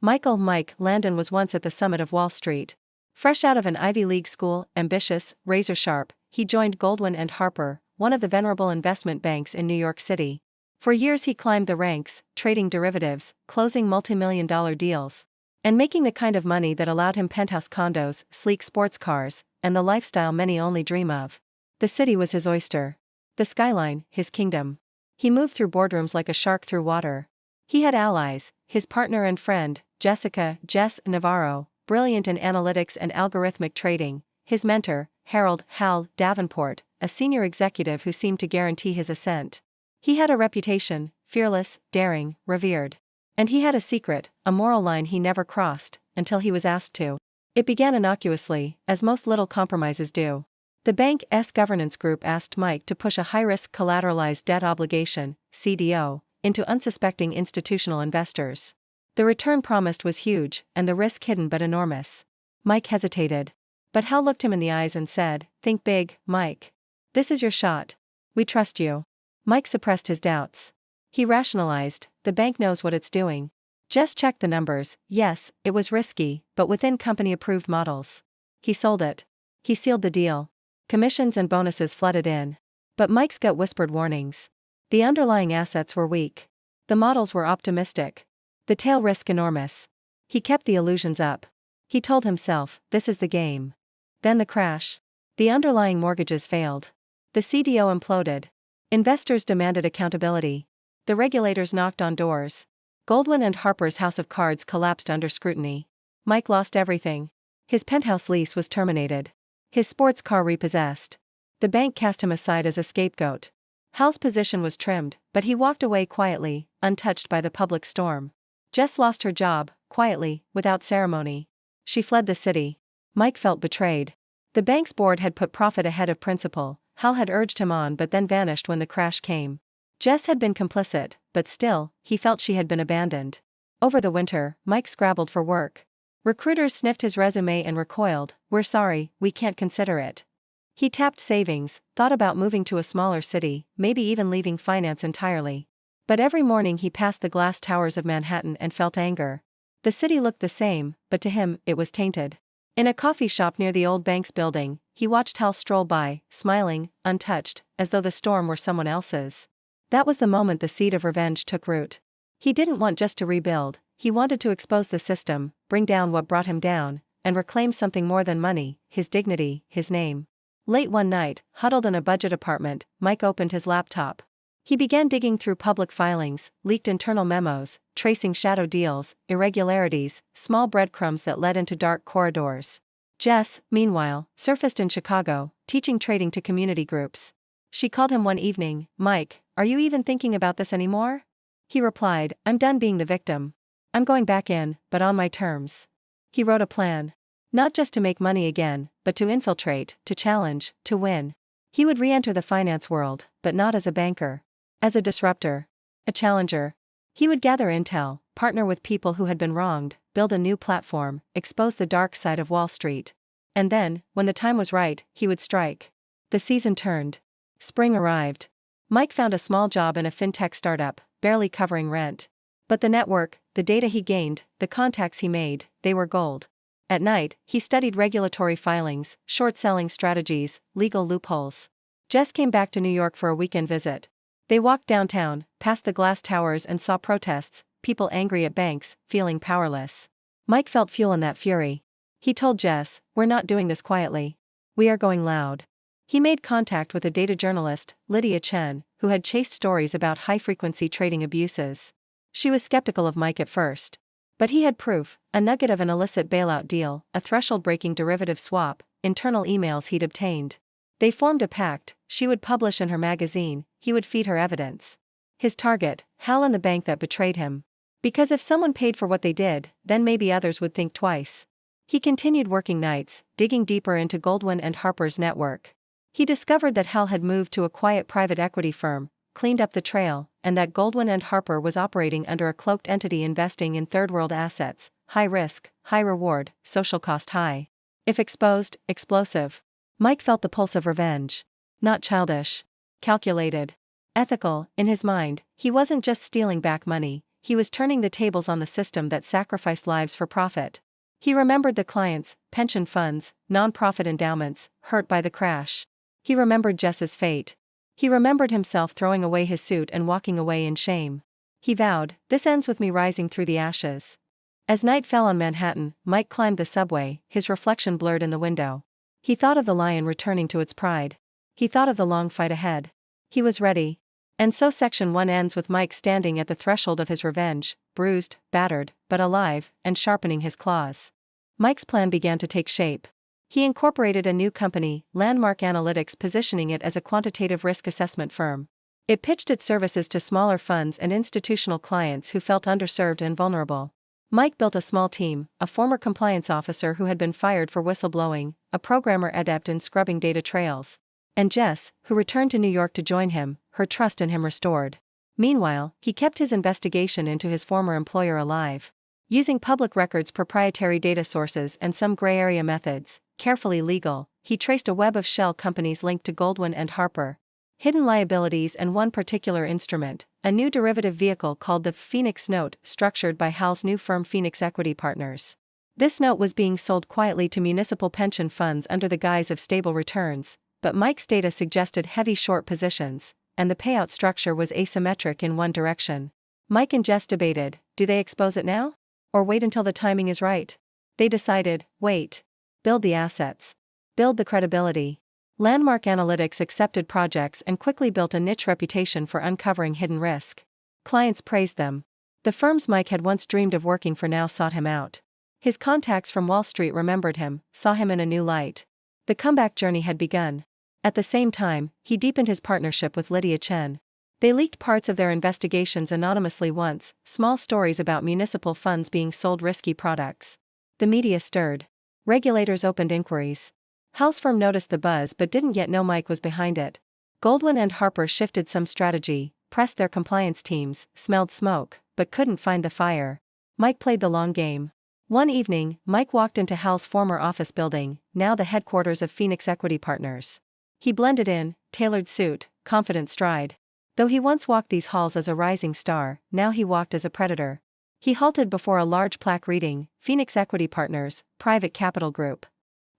Mike Landon was once at the summit of Wall Street. Fresh out of an Ivy League school, ambitious, razor-sharp, he joined Goldwyn and Harper, one of the venerable investment banks in New York City. For years he climbed the ranks, trading derivatives, closing multi-million-dollar deals, and making the kind of money that allowed him penthouse condos, sleek sports cars, and the lifestyle many only dream of. The city was his oyster. The skyline, his kingdom. He moved through boardrooms like a shark through water. He had allies, his partner and friend, Jess Navarro, brilliant in analytics and algorithmic trading, his mentor, Hal Davenport, a senior executive who seemed to guarantee his ascent. He had a reputation, fearless, daring, revered. And he had a secret, a moral line he never crossed, until he was asked to. It began innocuously, as most little compromises do. The bank's governance group asked Mike to push a high-risk collateralized debt obligation, CDO, into unsuspecting institutional investors. The return promised was huge, and the risk hidden but enormous. Mike hesitated. But Hal looked him in the eyes and said, "Think big, Mike. This is your shot. We trust you." Mike suppressed his doubts. He rationalized, "The bank knows what it's doing. Just check the numbers. Yes, it was risky, but within company-approved models." He sold it. He sealed the deal. Commissions and bonuses flooded in. But Mike's gut whispered warnings. The underlying assets were weak. The models were optimistic. The tail risk enormous. He kept the illusions up. He told himself, "This is the game." Then the crash. The underlying mortgages failed. The CDO imploded. Investors demanded accountability. The regulators knocked on doors. Goldwyn and Harper's house of cards collapsed under scrutiny. Mike lost everything. His penthouse lease was terminated. His sports car repossessed. The bank cast him aside as a scapegoat. Hal's position was trimmed, but he walked away quietly, untouched by the public storm. Jess lost her job, quietly, without ceremony. She fled the city. Mike felt betrayed. The bank's board had put profit ahead of principle. Hal had urged him on but then vanished when the crash came. Jess had been complicit, but still, he felt she had been abandoned. Over the winter, Mike scrabbled for work. Recruiters sniffed his resume and recoiled, "We're sorry, we can't consider it." He tapped savings, thought about moving to a smaller city, maybe even leaving finance entirely. But every morning he passed the glass towers of Manhattan and felt anger. The city looked the same, but to him, it was tainted. In a coffee shop near the old bank's building, he watched Hal stroll by, smiling, untouched, as though the storm were someone else's. That was the moment the seed of revenge took root. He didn't want just to rebuild, he wanted to expose the system, bring down what brought him down, and reclaim something more than money, his dignity, his name. Late one night, huddled in a budget apartment, Mike opened his laptop. He began digging through public filings, leaked internal memos, tracing shadow deals, irregularities, small breadcrumbs that led into dark corridors. Jess, meanwhile, surfaced in Chicago, teaching trading to community groups. She called him one evening, "Mike, are you even thinking about this anymore?" He replied, "I'm done being the victim. I'm going back in, but on my terms." He wrote a plan. Not just to make money again, but to infiltrate, to challenge, to win. He would re-enter the finance world, but not as a banker. As a disruptor. A challenger. He would gather intel, partner with people who had been wronged, build a new platform, expose the dark side of Wall Street. And then, when the time was right, he would strike. The season turned. Spring arrived. Mike found a small job in a fintech startup, barely covering rent. But the network, the data he gained, the contacts he made, they were gold. At night, he studied regulatory filings, short-selling strategies, legal loopholes. Jess came back to New York for a weekend visit. They walked downtown, past the glass towers and saw protests, people angry at banks, feeling powerless. Mike felt fuel in that fury. He told Jess, "We're not doing this quietly. We are going loud." He made contact with a data journalist, Lydia Chen, who had chased stories about high-frequency trading abuses. She was skeptical of Mike at first. But he had proof, a nugget of an illicit bailout deal, a threshold-breaking derivative swap, internal emails he'd obtained. They formed a pact, she would publish in her magazine, he would feed her evidence. His target, Hal and the bank that betrayed him. Because if someone paid for what they did, then maybe others would think twice. He continued working nights, digging deeper into Goldwyn and Harper's network. He discovered that Hal had moved to a quiet private equity firm, cleaned up the trail, and that Goldwyn and Harper was operating under a cloaked entity investing in third-world assets, high risk, high reward, social cost high. If exposed, explosive. Mike felt the pulse of revenge. Not childish. Calculated. Ethical, in his mind, he wasn't just stealing back money, he was turning the tables on the system that sacrificed lives for profit. He remembered the clients, pension funds, non-profit endowments, hurt by the crash. He remembered Jess's fate. He remembered himself throwing away his suit and walking away in shame. He vowed, "This ends with me rising through the ashes." As night fell on Manhattan, Mike climbed the subway, his reflection blurred in the window. He thought of the lion returning to its pride. He thought of the long fight ahead. He was ready. And so Section 1 ends with Mike standing at the threshold of his revenge, bruised, battered, but alive, and sharpening his claws. Mike's plan began to take shape. He incorporated a new company, Landmark Analytics, positioning it as a quantitative risk assessment firm. It pitched its services to smaller funds and institutional clients who felt underserved and vulnerable. Mike built a small team, a former compliance officer who had been fired for whistleblowing, a programmer adept in scrubbing data trails, and Jess, who returned to New York to join him, her trust in him restored. Meanwhile, he kept his investigation into his former employer alive. Using public records, proprietary data sources, and some gray area methods, carefully legal, he traced a web of shell companies linked to Goldwyn and Harper, hidden liabilities, and one particular instrument, a new derivative vehicle called the Phoenix Note, structured by Hal's new firm Phoenix Equity Partners. This note was being sold quietly to municipal pension funds under the guise of stable returns, but Mike's data suggested heavy short positions, and the payout structure was asymmetric in one direction. Mike and Jess debated, do they expose it now? Or wait until the timing is right? They decided, wait. Build the assets. Build the credibility. Landmark Analytics accepted projects and quickly built a niche reputation for uncovering hidden risk. Clients praised them. The firms Mike had once dreamed of working for now sought him out. His contacts from Wall Street remembered him, saw him in a new light. The comeback journey had begun. At the same time, he deepened his partnership with Lydia Chen. They leaked parts of their investigations anonymously once, small stories about municipal funds being sold risky products. The media stirred. Regulators opened inquiries. Hal's firm noticed the buzz but didn't yet know Mike was behind it. Goldwyn and Harper shifted some strategy, pressed their compliance teams, smelled smoke, but couldn't find the fire. Mike played the long game. One evening, Mike walked into Hal's former office building, now the headquarters of Phoenix Equity Partners. He blended in, tailored suit, confident stride. Though he once walked these halls as a rising star, now he walked as a predator. He halted before a large plaque reading, Phoenix Equity Partners, Private Capital Group.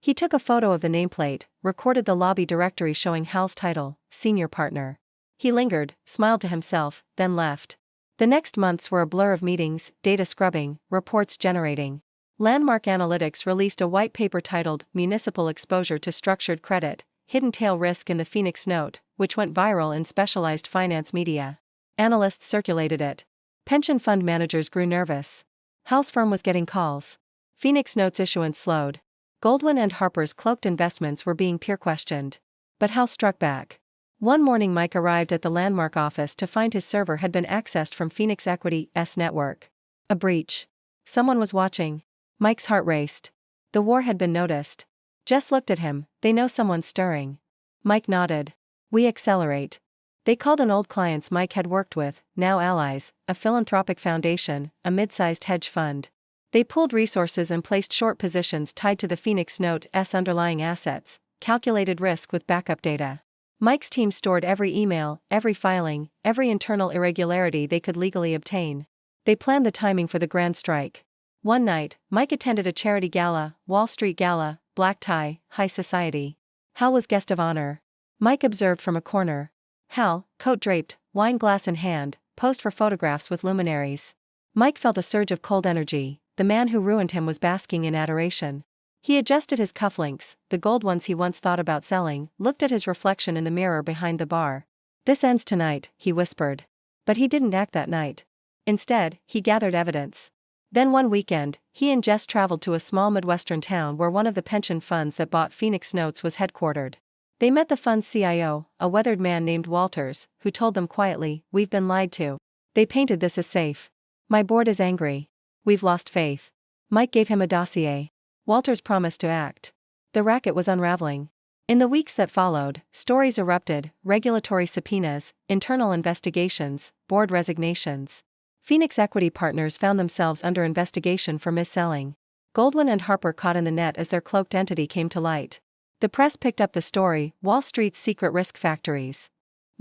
He took a photo of the nameplate, recorded the lobby directory showing Hal's title, Senior Partner. He lingered, smiled to himself, then left. The next months were a blur of meetings, data scrubbing, reports generating. Landmark Analytics released a white paper titled Municipal Exposure to Structured Credit, Hidden Tail Risk in the Phoenix Note, which went viral in specialized finance media. Analysts circulated it. Pension fund managers grew nervous. Hal's firm was getting calls. Phoenix Note's issuance slowed. Goldwyn and Harper's cloaked investments were being peer-questioned. But Hal struck back. One morning Mike arrived at the Landmark office to find his server had been accessed from Phoenix Equity's network. A breach. Someone was watching. Mike's heart raced. The war had been noticed. Jess looked at him, they know someone's stirring. Mike nodded. We accelerate. They called on old clients Mike had worked with, now allies, a philanthropic foundation, a mid-sized hedge fund. They pooled resources and placed short positions tied to the Phoenix Note's underlying assets, calculated risk with backup data. Mike's team stored every email, every filing, every internal irregularity they could legally obtain. They planned the timing for the grand strike. One night, Mike attended a charity gala, Wall Street gala, black tie, high society. Hal was guest of honor. Mike observed from a corner. Hal, coat draped, wine glass in hand, posed for photographs with luminaries. Mike felt a surge of cold energy. The man who ruined him was basking in adoration. He adjusted his cufflinks, the gold ones he once thought about selling, looked at his reflection in the mirror behind the bar. This ends tonight, he whispered. But he didn't act that night. Instead, he gathered evidence. Then one weekend, he and Jess traveled to a small Midwestern town where one of the pension funds that bought Phoenix Notes was headquartered. They met the fund's CIO, a weathered man named Walters, who told them quietly, "We've been lied to. They painted this as safe. My board is angry. We've lost faith." Mike gave him a dossier. Walters promised to act. The racket was unraveling. In the weeks that followed, stories erupted, regulatory subpoenas, internal investigations, board resignations. Phoenix Equity Partners found themselves under investigation for mis-selling. Goldwyn and Harper caught in the net as their cloaked entity came to light. The press picked up the story, Wall Street's secret risk factories.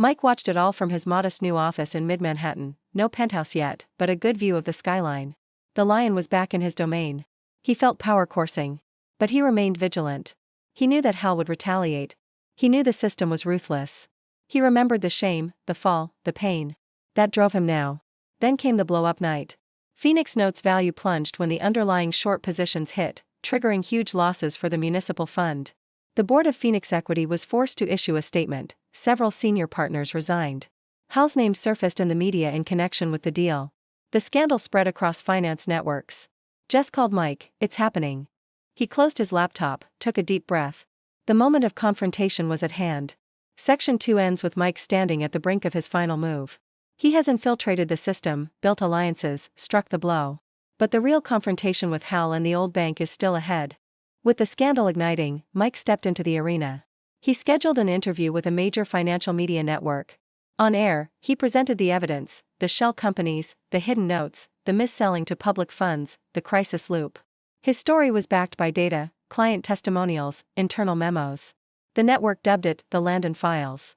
Mike watched it all from his modest new office in mid-Manhattan, no penthouse yet, but a good view of the skyline. The lion was back in his domain. He felt power coursing. But he remained vigilant. He knew that Hal would retaliate. He knew the system was ruthless. He remembered the shame, the fall, the pain. That drove him now. Then came the blow-up night. Phoenix Note's value plunged when the underlying short positions hit, triggering huge losses for the municipal fund. The board of Phoenix Equity was forced to issue a statement. Several senior partners resigned. Hal's name surfaced in the media in connection with the deal. The scandal spread across finance networks. Jess called Mike, "It's happening." He closed his laptop, took a deep breath. The moment of confrontation was at hand. Section 2 ends with Mike standing at the brink of his final move. He has infiltrated the system, built alliances, struck the blow. But the real confrontation with Hal and the old bank is still ahead. With the scandal igniting, Mike stepped into the arena. He scheduled an interview with a major financial media network. On air, he presented the evidence, the shell companies, the hidden notes, the mis-selling to public funds, the crisis loop. His story was backed by data, client testimonials, internal memos. The network dubbed it the Landon Files.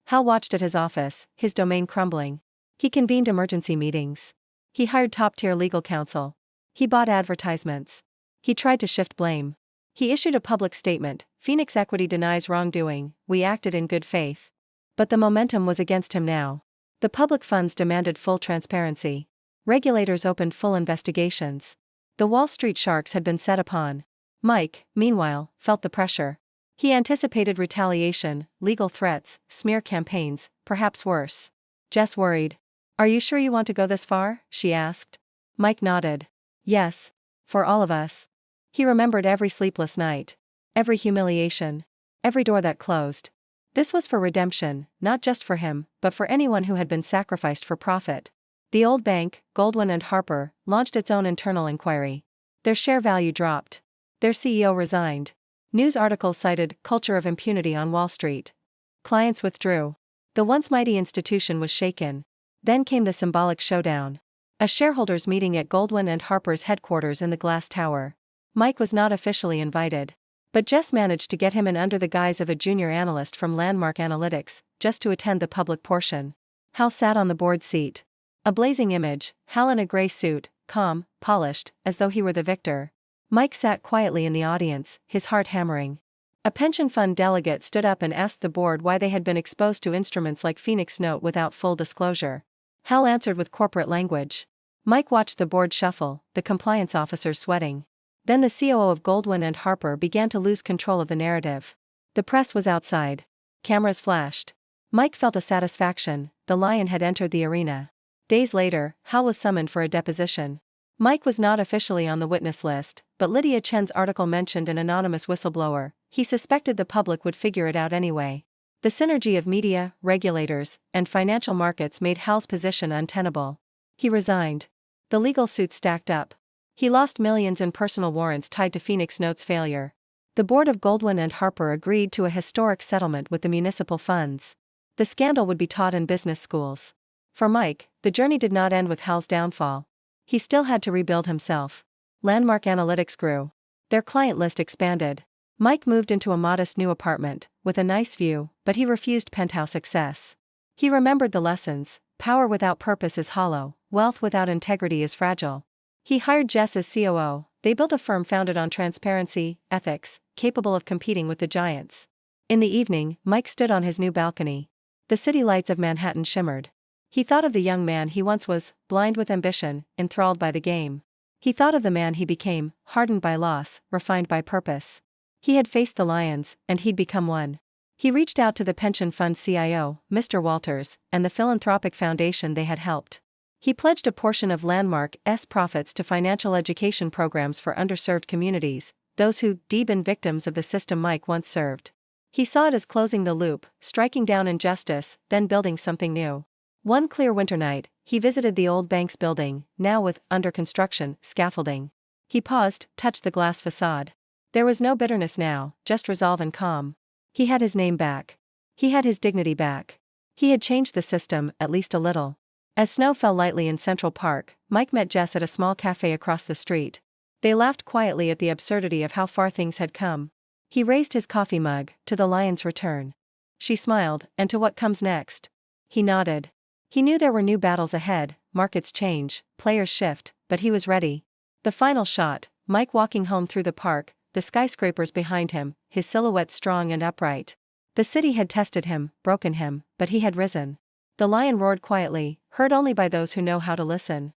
Hal watched at his office, his domain crumbling. He convened emergency meetings. He hired top-tier legal counsel. He bought advertisements. He tried to shift blame. He issued a public statement, "Phoenix Equity denies wrongdoing, we acted in good faith." But the momentum was against him now. The public funds demanded full transparency. Regulators opened full investigations. The Wall Street sharks had been set upon. Mike, meanwhile, felt the pressure. He anticipated retaliation, legal threats, smear campaigns, perhaps worse. Jess worried. "Are you sure you want to go this far?" she asked. Mike nodded. "Yes. For all of us." He remembered every sleepless night. Every humiliation. Every door that closed. This was for redemption, not just for him, but for anyone who had been sacrificed for profit. The old bank, Goldwyn and Harper, launched its own internal inquiry. Their share value dropped. Their CEO resigned. News articles cited culture of impunity on Wall Street. Clients withdrew. The once mighty institution was shaken. Then came the symbolic showdown. A shareholders' meeting at Goldwyn and Harper's headquarters in the glass tower. Mike was not officially invited. But Jess managed to get him in under the guise of a junior analyst from Landmark Analytics, just to attend the public portion. Hal sat on the board seat. A blazing image, Hal in a gray suit, calm, polished, as though he were the victor. Mike sat quietly in the audience, his heart hammering. A pension fund delegate stood up and asked the board why they had been exposed to instruments like Phoenix Note without full disclosure. Hal answered with corporate language. Mike watched the board shuffle, the compliance officers sweating. Then the COO of Goldwyn and Harper began to lose control of the narrative. The press was outside. Cameras flashed. Mike felt a satisfaction, the lion had entered the arena. Days later, Hal was summoned for a deposition. Mike was not officially on the witness list, but Lydia Chen's article mentioned an anonymous whistleblower. He suspected the public would figure it out anyway. The synergy of media, regulators, and financial markets made Hal's position untenable. He resigned. The legal suit stacked up. He lost millions in personal warrants tied to Phoenix Note's failure. The board of Goldwyn and Harper agreed to a historic settlement with the municipal funds. The scandal would be taught in business schools. For Mike, the journey did not end with Hal's downfall. He still had to rebuild himself. Landmark Analytics grew. Their client list expanded. Mike moved into a modest new apartment, with a nice view, but he refused penthouse access. He remembered the lessons: power without purpose is hollow, wealth without integrity is fragile. He hired Jess as COO. They built a firm founded on transparency, ethics, capable of competing with the giants. In the evening, Mike stood on his new balcony. The city lights of Manhattan shimmered. He thought of the young man he once was, blind with ambition, enthralled by the game. He thought of the man he became, hardened by loss, refined by purpose. He had faced the lions, and he'd become one. He reached out to the pension fund CIO, Mr. Walters, and the philanthropic foundation they had helped. He pledged a portion of Landmark's profits to financial education programs for underserved communities, those who'd been victims of the system Mike once served. He saw it as closing the loop, striking down injustice, then building something new. One clear winter night, he visited the old bank's building, now with, under construction, scaffolding. He paused, touched the glass facade. There was no bitterness now, just resolve and calm. He had his name back. He had his dignity back. He had changed the system, at least a little. As snow fell lightly in Central Park, Mike met Jess at a small cafe across the street. They laughed quietly at the absurdity of how far things had come. He raised his coffee mug, to the lion's return. She smiled, and to what comes next? He nodded. He knew there were new battles ahead, markets change, players shift, but he was ready. The final shot, Mike walking home through the park, the skyscrapers behind him, his silhouette strong and upright. The city had tested him, broken him, but he had risen. The lion roared quietly, heard only by those who know how to listen.